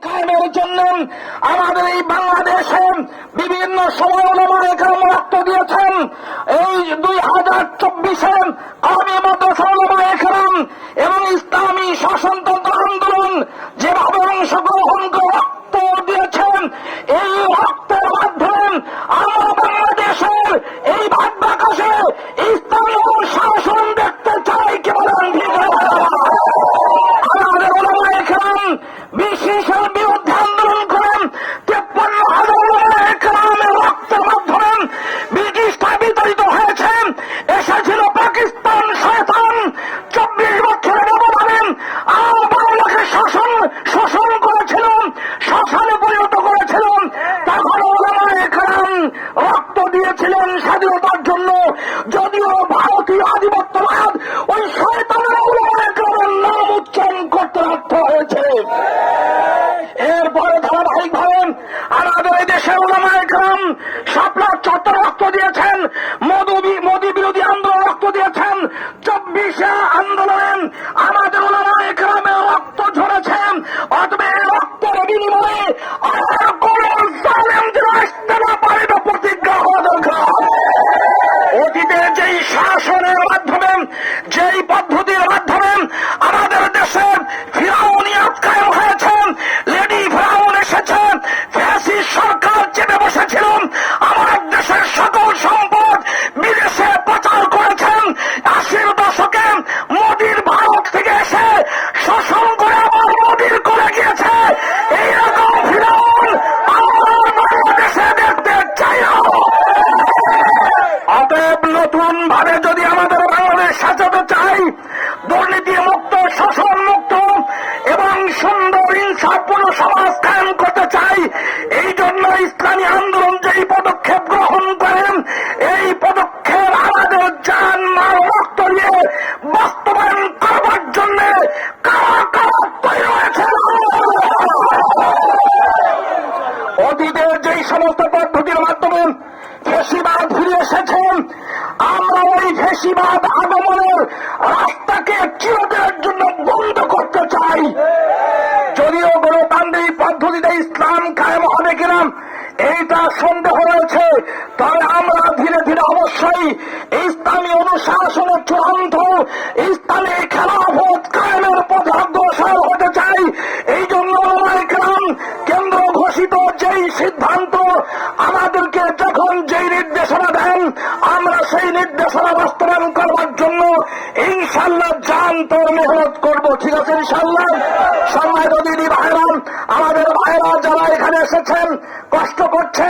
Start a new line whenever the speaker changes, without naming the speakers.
কায়েমের জন্য আমাদের এই বাংলাদেশে বিভিন্ন সময় ওলামায়ে কেরাম রক্ত দিয়েছেন। এই 2024-এ আমি মাদ্রাসা ওলামায়ে কেরাম এবং ইসলামী শাসনতন্ত্র আন্দোলন যেভাবে অংশগ্রহণ করে রক্ত দিয়েছেন, এই রক্তের মাধ্যমে আমরা বাংলাদেশের এই ভাগ বাকাশে ইসলামী শাসন দেখতে চাই। কি বলেন? আমাদের ওলামায়ে কেরাম বিশেষের বিরুদ্ধে আন্দোলন করেন। 53,000 ওলামায়ে কেরামের রক্তের মাধ্যমে ব্রিটিশরা বিতাড়িত হয়েছে। এসেছিল পাকিস্তান শয়তান, 24 বছরের ব্যবধানে বাংলাকে শোষণ করেছিল, শাসনে পরিণত করেছিল। তখন ওলামায়ে কেরাম রক্ত দিয়েছিলেন স্বাধীনতার জন্য। যদিও ভারতীয় আধিপত্যবাদ ওই শয়তানের ওলামায়ে কেরামের নাম উচ্চারণ করতে বাধ্য হয়েছে। এরপরে ধারাবাহিকভাবে আমাদের এই দেশের ওলামায়ে কেরাম শাপলা চত্বরে রক্ত দিয়েছেন, মোদী বিরোধী আন্দোলন রক্ত দিয়েছেন। 24 আন্দোলনে আমাদের ওলামায়ে কেরামের রক্ত ঝরেছেন। অতএব রক্তের বিনিময়ে আর কোন জালেম যেন আসতে না পারে প্রতিজ্ঞা হওয়া দরকার। অতীতে যেই শাসনের মাধ্যমে, যেই পদ্ধতির মাধ্যমে আমাদের দেশে ফিরাউনিয়াত কায়েম হয়েছে, লেডি ফিরাউন এসেছে, ফ্যাসিস্ট সরকার চেপে বসেছিল, আমার দেশের সকল সম্পদ বিদেশে পাচার করেছেন। 80-র দশকে মোদীর ভারত থেকে এসে শোষণ করে আবার মোদীর করে গিয়েছে। এইরকম ফিরাউন আমরা বাংলাদেশে দেখতে চাই না। অতএব নতুন ভাবে যদি আমাদের বাংলাদেশ সাজাতে চাই, দুর্নীতি মুক্ত, শোষণ মুক্ত এবং সুন্দর ইনসাফপূর্ণ সমাজ কায়েম করতে চাই, এই জন্য ইসলামী আন্দোলন যেই পদক্ষেপ গ্রহণ করেন, এই পদক্ষেপ আমাদের জান মাল রক্ত দিয়ে বাস্তবায়ন করবার জন্য কারা কারা তৈরি হয়েছে। অতীতের যেই সমস্ত পদ্ধতির মাধ্যমে ফেসিবাদ ফিরে এসেছেন, আমরা ওই ফেসিবাদ আগমনের রাস্তাকে চিরদিনের জন্য বন্ধ করতে চাই। যদিও গণতান্ত্রিক পদ্ধতিতে ইসলাম কায়েম হবে কিনা এইটা সন্দেহ রয়েছে, তবে আমরা ধীরে ধীরে অবশ্যই ইসলামী অনুশাসনের চূড়ান্ত ইসলামী খেলাফত কায়েমের পথে অগ্রসর হতে চাই। এই জন্য ওলামায়ে কেরাম কেন্দ্র ঘোষিত যেই সিদ্ধান্ত আমাদেরকে যখন যেই নির্দেশনা দেন, আমরা সেই নির্দেশনা বাস্তবায়ন করবার জন্য ইনশাআল্লাহ জান তোর মেহনত করবো। ঠিক আছে ইনশাআল্লাহ। সম্মানিত দিদি ভাইরা, আমাদের ভাইরা যারা এখানে এসেছেন, কষ্ট করছেন,